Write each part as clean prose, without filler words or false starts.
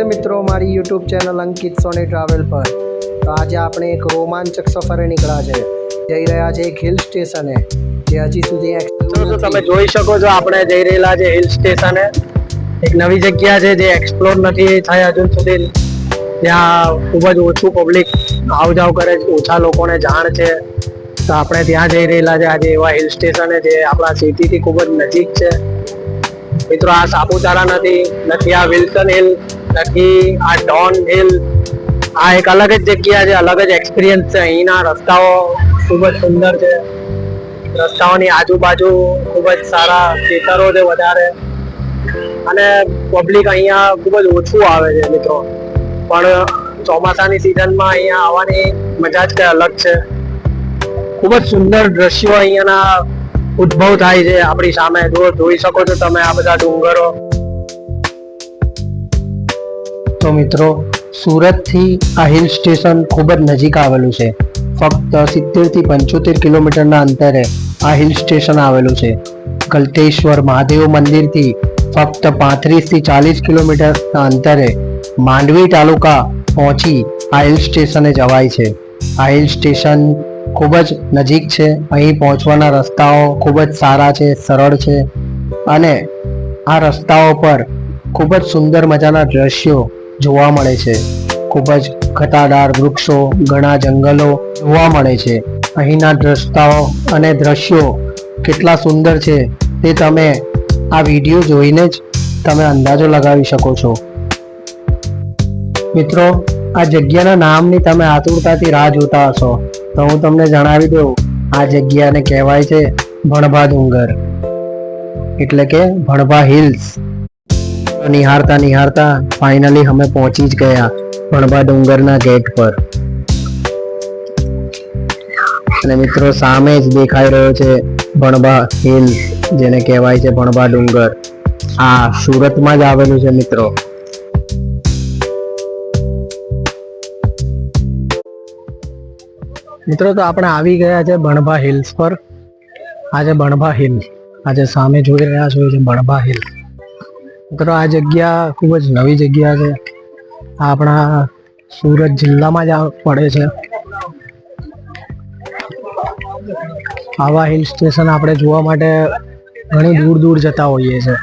નમસ્તે મિત્રો, મારી યુટ્યુબ ચેનલ અંકિત સોની ટ્રાવેલ પર. તો આજે આપણે એક રોમાંચક સફરે નીકળ્યા છે. જઈ રહ્યા છે એક હિલ સ્ટેશને જે હજી સુધી એક્સપ્લોર. તમે જોઈ શકો છો આપણે જઈ રહેલા છે હિલ સ્ટેશને. એક નવી જગ્યા છે જે એક્સપ્લોર નથી થઈ હજુ સુધી. ત્યાં ખૂબ જ ઓછું પબ્લિક આવ જાવ કરે છે, ઓછા લોકોને જાણ છે. તો આપણે ત્યાં જઈ રહેલા છે આજે એવા હિલ સ્ટેશને જે આપણા સિટીથી ખૂબ જ નજીક છે. મિત્રો, આ સાપુતારા નથી આ વિલ્સન હિલ, નથી આ ડોન હિલ. આ એક અલગ જ જગ્યા છે, અલગ જ એક્સપિરિયન્સ છે. અહીંના રસ્તાઓ ખૂબ જ સુંદર છે. રસ્તાઓની આજુબાજુ ખૂબ જ સારા ખેતરો છે વધારે, અને પબ્લિક અહીંયા ખૂબ જ ઓછું આવે છે મિત્રો. પણ ચોમાસાની સિઝનમાં અહીંયા આવવાની મજા જ કઈ અલગ છે. ખૂબ જ સુંદર દ્રશ્યો અહીંયાના ઉદ્ભવ થાય છે આપણી સામે. જોઈ શકો છો તમે આ બધા ડુંગરો. તો મિત્રો, સુરતથી આ હિલ સ્ટેશન ખૂબ જ નજીક આવેલું છે. ફક્ત 70 થી 75 કિલોમીટરના અંતરે આ હિલ સ્ટેશન આવેલું છે. ગલતેશ્વર મહાદેવ મંદિરથી ફક્ત 35 થી 40 કિલોમીટરના અંતરે માંડવી તાલુકા પહોંચી આ હિલ સ્ટેશને જવાય છે. આ હિલ સ્ટેશન ખૂબ જ નજીક છે. અહીં પહોંચવાના રસ્તાઓ ખૂબ જ સારા છે, સરળ છે, અને આ રસ્તાઓ પર ખૂબ જ સુંદર મજાના દ્રશ્યો જોવા મળે છે. ખૂબ જ ઘટાદાર વૃક્ષો, ઘણા જંગલો જોવા મળે છે. અહીંના રસ્તાઓ અને દ્રશ્યો કેટલા સુંદર છે તે તમે આ વિડીયો જોઈને જ તમે અંદાજો લગાવી શકો છો. મિત્રો, આ જગ્યાના નામની તમે આતુરતાથી રાહ જોતા હશો, તો હું તમને જણાવી દઉં, આ જગ્યાને કહેવાય છે ભણભા ડુંગર, એટલે કે ભણભા હિલ્સ. નિહાળતા નિહાળતા ફાઇનલી અમે પહોંચી જ ગયા ભણભા ડુંગરના ગેટ પર. અને મિત્રો, સામે જ દેખાઈ રહ્યો છે ભણભા હિલ્સ, જેને કહેવાય છે ભણભા ડુંગર. આ સુરતમાં જ આવેલું છે મિત્રો. મિત્રો, તો આપણે આવી ગયા છે ભણભા હિલ્સ પર. આજે ભણભા હિલ, આજે સામે જોઈ રહ્યા છો છે ભણભા હિલ. મિત્રો, આ જગ્યા ખૂબ જ નવી જગ્યા છે. આ આપણા સુરત જિલ્લામાં જ પડે છે. આવા હિલ સ્ટેશન આપણે જોવા માટે ઘણી દૂર દૂર જતા હોઈએ છીએ,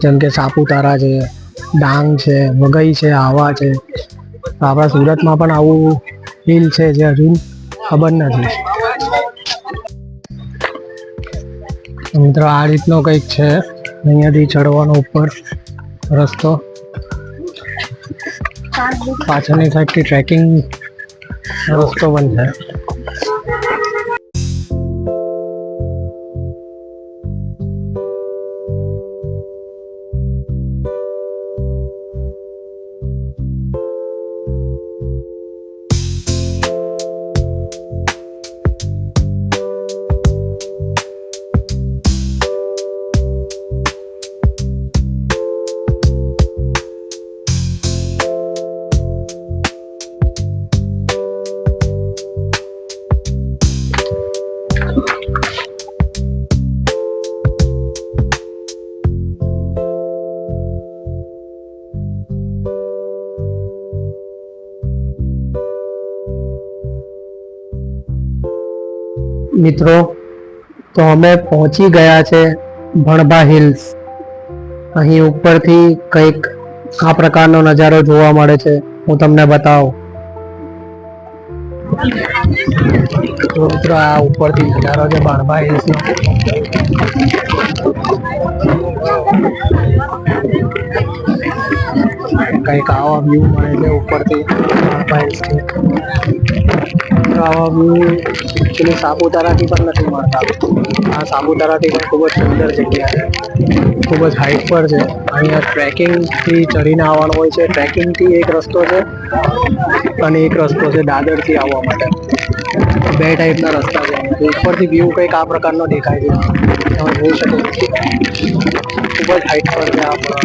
જેમ કે સાપુતારા છે, ડાંગ છે, વઘઈ છે, આવા છે. આપણા સુરતમાં પણ આવું હિલ છે જે હજુ ખબર નથી. મિત્રો, આ રીતનો કંઈક છે અહીંયાથી ચડવાનો ઉપર રસ્તો. પાછળની સાઈડથી ટ્રેકિંગ રસ્તો પણ છે. મિત્રો, તો અમે પહોંચી ગયા છે ભણભા હિલ્સ. અહીં ઉપરથી કંઈક આ પ્રકારનો નજારો જોવા મળે છે. હું તમને બતાવું. તો મિત્રો, આ ઉપરથી નજારો છે ભણભા હિલ્સનો. કંઈક આવા વ્યૂ મળે છે ઉપરથી ભણભા હિલ્સથી. આવા વ્યૂ એકચ્યુઅલી સાપુતારાથી પણ નથી મળતા. આ સાપુતારાથી પણ ખૂબ જ સુંદર જગ્યા છે, ખૂબ જ હાઈટ પર છે. અહીંયા ટ્રેકિંગથી ચડીને આવવાનું હોય છે. ટ્રેકિંગથી એક રસ્તો છે અને એક રસ્તો છે દાદરથી આવવા માટે. બે ટાઈપના રસ્તા છે. ઉપરથી વ્યૂ કંઈક આ પ્રકારનો દેખાય છે, તમે જોઈ શકો. ખૂબ જ હાઈટ પર છે આપણા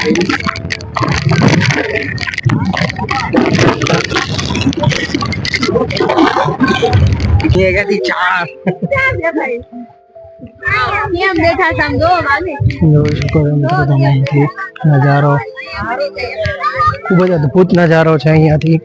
હિલ. જોઈ શકો છો મિત્રો તમે અહીંથી નજારો, ખૂબ જ અદ્ભુત નજારો છે અહીંયાથી.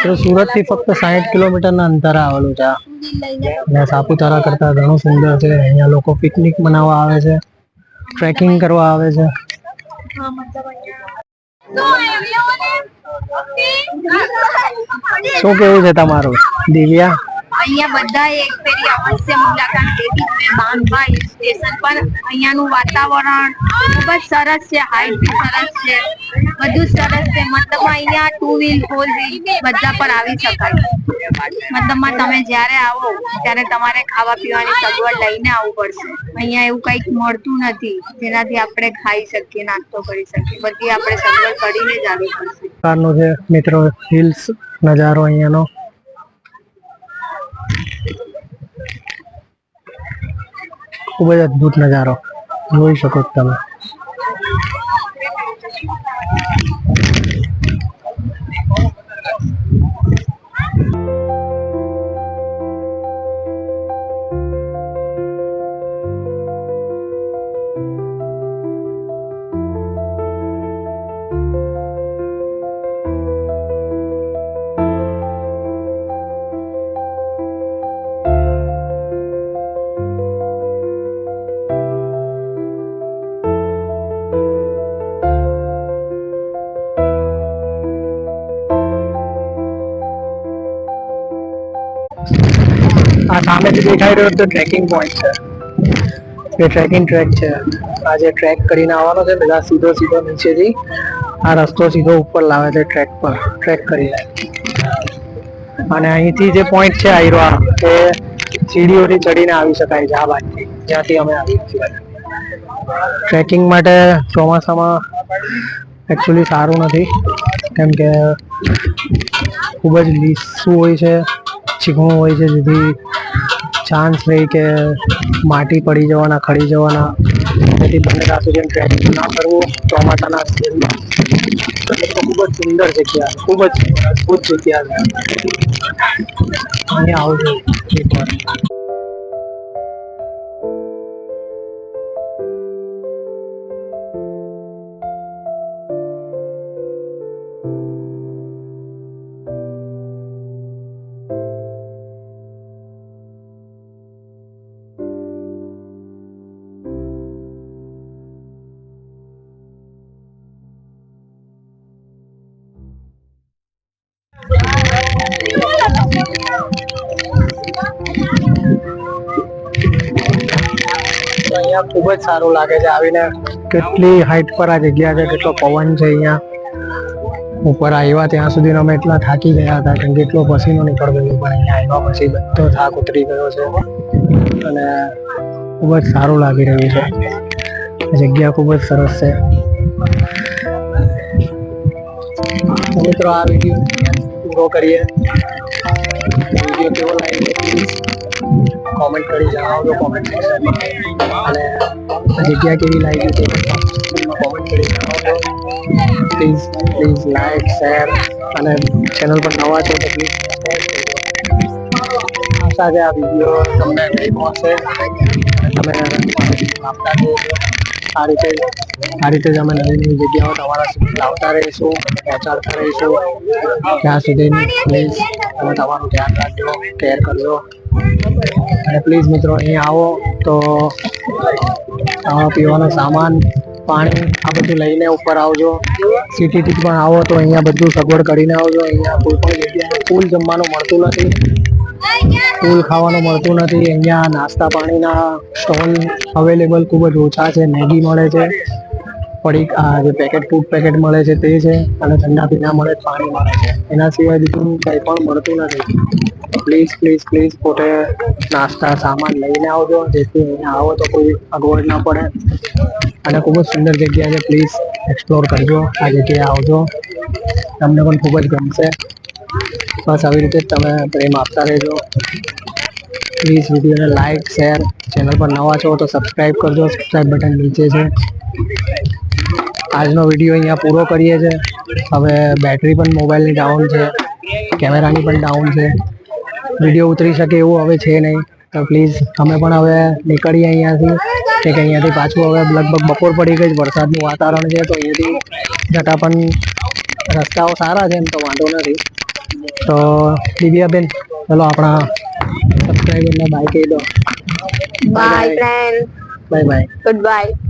તો સુરત થી ફક્ત 60 કિલોમીટરના અંતરે આવેલું છે અને સાપુતારા કરતા ઘણું સુંદર છે. અહીંયા લોકો પિકનિક મનાવવા આવે છે, ટ્રેકિંગ કરવા આવે છે. શું કેવું છે તમારું દિવ્યા? અહીંયા બધા એક ફેરી અવશ્ય મુલાકાત લેવી છે બાંધવા હિલ સ્ટેશન પર. અહીંયાનું વાતાવરણ ખૂબ જ સરસ છે, હાઈટ બી સરસ છે, બધું સરસ છે. મતલબ અહીંયા 2 વ્હીલ 4 વ્હીલ બધા પર આવી શકાય. મતલબમાં તમે જ્યારે આવો ત્યારે તમારે ખાવા પીવાની સગવડ લઈને આવવું પડશે. અહીંયા એવું કંઈક મળતું નથી જેનાથી આપણે ખાઈ શકીએ, નાસ્તો કરી શકીએ. બધી આપણે સગવડ કરીને જ આવવી પડશે. છે મિત્રો હિલ્સ નજારો અહીંયાનો. ખૂબ જ અદ્ભુત નજારો જોઈ શકો છો તમે. આ સામેથી દેખાઈ રહ્યો તો ટ્રેકિંગ પોઈન્ટ છે, એ ટ્રેકિંગ ટ્રેક છે. આ જે ટ્રેક કરીને આવવાનો છે બધા સીધો નીચેથી આ રસ્તો સીધો ઉપર લાવે છે ટ્રેક પર, ટ્રેક કરીને. અને અહીંથી જે પોઈન્ટ છે આયરો એ સીડીઓથી ચડીને આવી શકાય છે આ બાજુથી, જ્યાંથી અમે આવીએ છીએ. ટ્રેકિંગ માટે ચોમાસામાં એકચ્યુઅલી સારું નથી, કેમ કે ખૂબ જ લીસું હોય છે, ચીકણું હોય છે, જેથી ચાન્સ રહી કે માટી પડી જવાના, ખડી જવાના. તેથી બને ત્યાં સુધી ટ્રેકિંગ ના કરવું ચોમાસાના સિઝનમાં. ખૂબ જ સુંદર જગ્યા, ખૂબ જ અદ્ભુત જગ્યા છે. અહીંયા આવજો એકવાર. અહીંયા ખૂબ જ સારું લાગે છે આવીને. કેટલી હાઈટ પર આ જગ્યા છે, કેટલો પવન છે અહીંયા. ઉપર આવ્યા ત્યાં સુધી અમે એટલા થાકી ગયા હતા કેમ કે એટલો પસીનો નીકળતો હતો, પણ અહીંયા આવ્યા પછી બધો થાક ઉતરી ગયો છે અને ખૂબ જ સારું લાગી રહ્યું છે. જગ્યા ખૂબ જ સરસ છે. મિત્રો આ વિડીયો પૂરો કરીએ. વિડીયો કેવો લાગ્યો પ્લીઝ કોમેન્ટ કરી જણાવજો કોમેન્ટ સેક્શનમાં. અને જગ્યા કેવી લાગી તે કોમેન્ટ કરી જણાવજો. પ્લીઝ લાઈક, શેર અને ચેનલ પર નવા છો તો પ્લીઝ આશા છે આ વિડીયો તમને ગમ્યો હશે અને તમે આપતા રહેજો. આ રીતે જ અમે નવી જગ્યાઓ તમારા સુધી લાવતા રહીશું, પહોંચાડતા રહીશું. ત્યાં સુધી પ્લીઝ તમે તમારું ધ્યાન રાખજો, કેર કરજો. અને પ્લીઝ મિત્રો અહીં આવો તો ખાવા પીવાનો સામાન, પાણી આ બધું લઈને ઉપર આવજો. સિટીથી પણ આવો તો અહીંયા બધું સગવડ કરીને આવજો. અહીંયા કોઈ પણ જગ્યાએ ફૂલ જમવાનું મળતું નથી, ફૂલ ખાવાનું મળતું નથી. અહીંયા નાસ્તા પાણીના સ્ટોલ અવેલેબલ ખૂબ જ ઓછા છે. મેગી મળે છે, પડીક આ જે પેકેટ ફૂડ પેકેટ મળે છે તે છે, અને ઠંડા પીણા મળે પાણી મળે છે. એના સિવાય બીજું કંઈ પણ મળતું નથી. પ્લીઝ પ્લીઝ પ્લીઝ પોતે નાસ્તા સામાન લઈને આવજો, જેથી અહીંયા આવો તો કોઈ અગવડ ના પડે. અને ખૂબ જ સુંદર જગ્યા છે, પ્લીઝ એક્સપ્લોર કરજો, આ જગ્યાએ આવજો, તમને પણ ખૂબ જ ગમશે. બસ આવી રીતે જ તમે પ્રેમ આપતા રહેજો. પ્લીઝ વિડીયોને લાઇક શેર, ચેનલ પર નવા છો તો સબસ્ક્રાઈબ કરજો, સબસ્ક્રાઈબ બટન નીચે છે. આજનો વિડીયો અહીંયા પૂરો કરીએ છીએ. હવે બેટરી પણ મોબાઈલની ડાઉન છે, કેમેરાની પણ ડાઉન છે, વિડીયો ઉતરી શકે એવું હવે છે નહીં. તો પ્લીઝ અમે પણ હવે નીકળીએ અહીંયાથી, કે અહીંયાથી પાછું હવે લગભગ બપોર પડી ગઈ, વરસાદનું વાતાવરણ છે, તો અહીંયાથી જતા પણ રસ્તાઓ સારા છે, એમ તો વાંધો નથી. તો દિવ્યાબેન, ચલો આપણા સબસ્ક્રાઈબરને બાય કહી દો. By friend, bye bye, good bye.